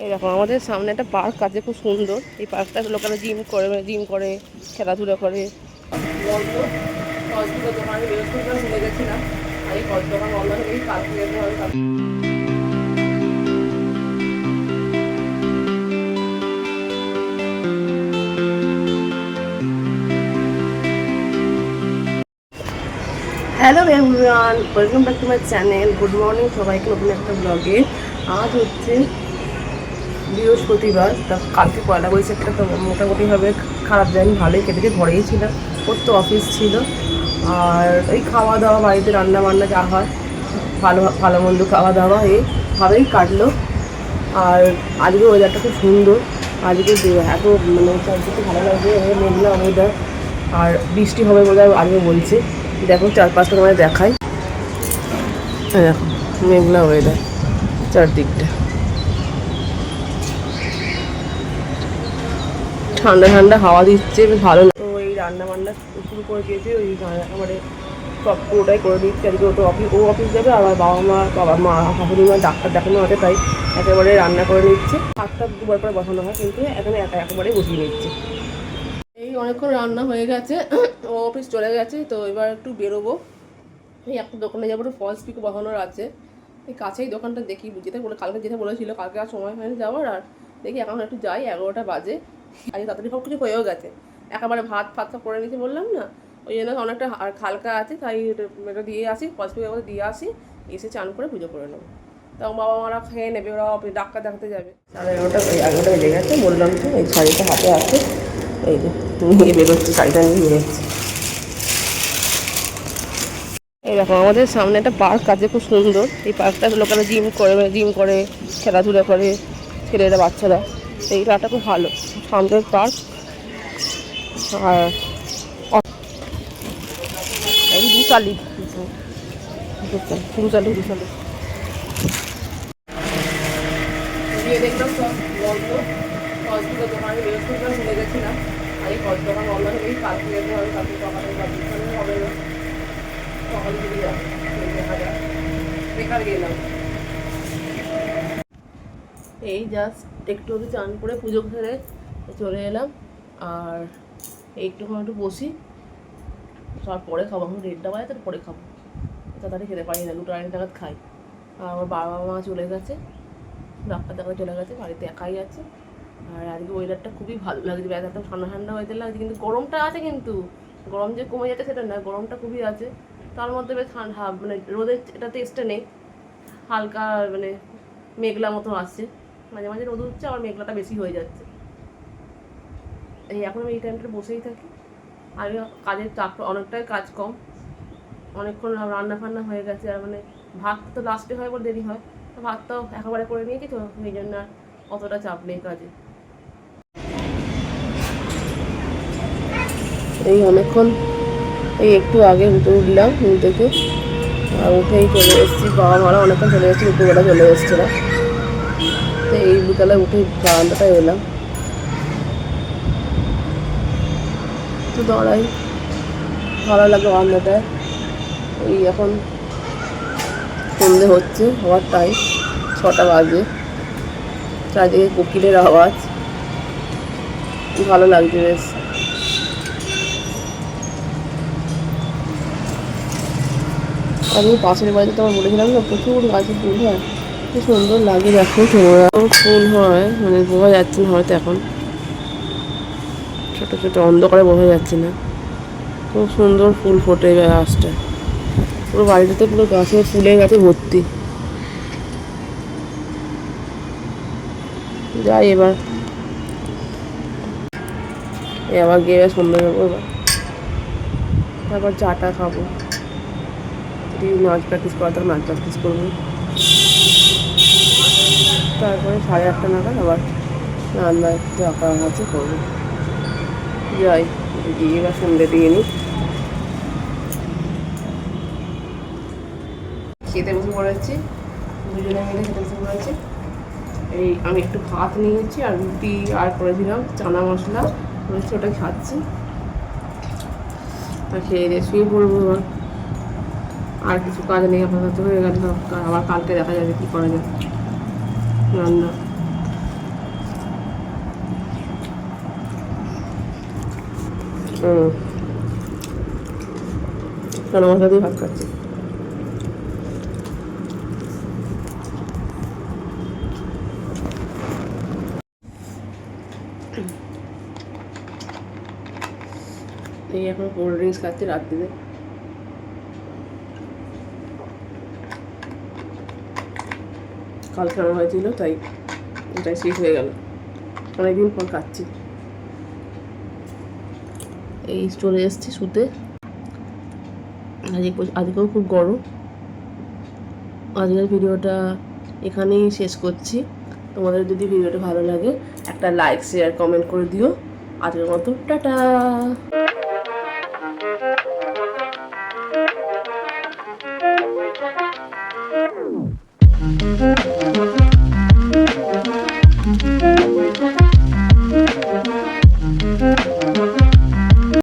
এই দেখো আমাদের সামনে একটা পার্ক আছে, খুব সুন্দর। এই পার্কটা লোকেরা জিম করে খেলাধুলা করে। দোকানে বৃহস্পতিবার চলে গেছিলাম, আর এই দোকান বন্ধ হয়ে এই কালকে যেতে হবে। Hello everyone, welcome back to my channel. Good morning সবাইকে নতুন একটা ব্লগে। আজ হচ্ছে বৃহস্পতিবার। তা কালকে পয়লা বৈশাখটা তো মোটামুটিভাবে খারাপ যায়নি, ভালোই কেটেছে। ঘরেই ছিলাম, ওর তো অফিস ছিল। আর এই খাওয়া দাওয়া, বাড়িতে রান্না বান্না যা হয়, ভালো ভালো মন্দ খাওয়া দাওয়া এইভাবেই কাটলো। আর আজকে ওয়েদারটা খুব সুন্দর। আজকে এত চারদিকে ভালো লাগছে, মেঘলা ওয়েদার। আর বৃষ্টি হবে বলে আজকে বলছে। দেখো চারপাশটা তোমায় দেখাই। দেখো মেঘলা ওয়েদার, চারদিকটা ঠান্ডা ঠান্ডা হাওয়া দিচ্ছে, বেশ ভালো। তো এই রান্না বান্না শুরু করে দিয়েছে, ওই একেবারে সব পুরোটাই করে দিচ্ছে। আজকে ও অফিস যাবে, আর বাবা মা শাশুড়ি মা ডাক্তার দেখানো আছে, তাই একেবারে রান্না করে নিচ্ছে। ভাতটা দুবার করে বসানো হয়, কিন্তু এখানে একেবারে বসিয়ে নিচ্ছে। এই অনেকক্ষণ রান্না হয়ে গেছে, ও অফিস চলে গেছে। তো এবার একটু বেরোবো, এই একটা দোকানে যাবো, একটু ফলস পিক বসানোর আছে। এই কাছেই দোকানটা, দেখি যেটা কালকে যেটা বলেছিল, কালকে আর সময় হয়নি যাওয়ার। আর দেখি এখন একটু যাই, 11টা বাজে। আজকে তাড়াতাড়ি সব কিছু হয়েও গেছে, একেবারে ভাত সব করে নিয়েছি বললাম না, ওই জন্য অনেকটা আর হালকা আছে। তাই এটা দিয়ে আসি, ফলস পিকের মধ্যে দিয়ে আসি, এসে চান করে পুজো করে নেবো। তখন বাবা মারা খেয়ে নেবে, ওরা ডাক্তার দেখাতে যাবে। 11:30 বেজে গেছে, বললাম তো। এই শাড়িটা হাতে আছে, এই যে নিয়ে বেরোচ্ছি, শাড়িটা নিয়ে বেরোচ্ছি। এই দেখো আমাদের সামনে একটা পার্ক আছে, খুব সুন্দর। এই পার্কটা লোকেরা জিম করে খেলাধুলা করে, ছেলেরা বাচ্চারা। এই পার্কটা খুব ভালো, সুন্দর পার্ক। আর এই দুশালি গিয়ে দেখলাম সব বন্ধ। হসপিটাল দোকানে বৃহস্পতিবার চলে গেছিলাম, আর এই দোকান বন্ধ হয়ে এই কালকে যেতে হবে। কালকে সকালে হবে না, সকালে দিকে যাবে, দেখা যাক। বেকার গেলাম। এই জাস্ট একটু চান করে পুজো করে চলে এলাম। আর একটু বসি, তারপরে খাবো। এখন 1:30 বাজে, তারপরে খাবো। তাড়াতাড়ি খেতে পারি না, 2-2:30 নাগাদ খাই। আর আমার বাবা মা চলে গেছে, ডাক্তার দেখাতে চলে গেছে, বাড়িতে একাই আছে। আর আজকে ওয়েদারটা খুবই ভালো লাগছে, একদম ঠান্ডা ঠান্ডা ওয়েদার লাগছে। কিন্তু গরমটা আছে, কিন্তু গরম যে কমে যাচ্ছে সেটা না, গরমটা খুবই আছে। তার মধ্যে বেশ ঠান্ডা, রোদের এটা টেস্টটা নেই, হালকা মেঘলা মতো আসছে। মাঝে মাঝে রোদ উঠছে, আবার মেঘলাটা বেশি হয়ে যাচ্ছে। এখন আমি এই টাইমটা বসেই থাকি। আর কাজের চাপটা অনেকটাই, কাজ কম, অনেকক্ষণ রান্না ফান্না হয়ে গেছে। আর ভাত তো লাস্টে হয় বলে দেরি হয়, তো ভাতটাও একেবারে করে নিয়েছি, তো এই জন্য অতটা চাপ নেই কাজে। এই অনেকক্ষণ, এই একটু আগে উঠলাম ঘুম থেকে, আর উঠেই চলে এসেছি। বাবা মারা অনেকক্ষণ চলে এসেছি, দুপুরবেলা চলে এসেছিলো। তো এই বিকালে উঠে বারান্দাটায় এলাম, তো দাঁড়াই, ভালো লাগে বারান্দাটায়। এই এখন সন্ধে হচ্ছে, হওয়ার টাইম, 6টা বাজে। চারদিকে কোকিলের আওয়াজ, ভালো লাগছে বেশ। আমি পাশের বাড়িতে তোমার বলেছিলাম না, প্রচুর গাছে ফুল হয়, খুব সুন্দর লাগে। দেখো ফুল হয়, বোঝা যাচ্ছে না হয়তো এখন, ছোটো ছোটো অন্ধকারে বোঝা যাচ্ছে না। খুব সুন্দর ফুল ফোটে গাছটা, পুরো বাড়িটাতে পুরো ফুলের গাছে ভর্তি। যাই এবার আবার গিয়ে সন্ধ্যা যাবো, এবার তারপর চাটা খাবো। যদি নাচ প্র্যাকটিস করা তার নাচ প্র্যাকটিস করবো। তারপরে 8:30 নাগাদ আবার রান্না একটু আঁকা আছে করবো। যাই গিয়ে এবার সন্ধ্যে দিয়ে নিই। খেতে বসে পড়েছি, দুজনে মিলে খেতে বসে পড়েছি। এই আমি একটু ভাত নিয়েছি, আর রুটি আর করেছিলাম চানা মশলা রয়েছে, ওটা খাচ্ছি। তা খেয়ে দিয়ে শুয়ে পড়বো এবার। আর কিছু কাজ নেই, আপাতত হয়ে গেল। আবার কালকে দেখা যাবে কী করা যায় রান্না। চানা মশলা দিয়ে ভাত খাচ্ছি। এই এখন কোল্ড ড্রিঙ্কস খাচ্ছি রাত্রিতে। কাল খাওয়া হয়েছিল তাই এটাই শেষ হয়ে গেল, অনেকদিন পর খাচ্ছি। এই চলে এসেছি শুতে। আজকেও খুব গরম। আজকের ভিডিওটা এখানেই শেষ করছি। তোমাদের যদি ভিডিওটা ভালো লাগে একটা লাইক শেয়ার কমেন্ট করে দিও। আজকের মতো টাটা।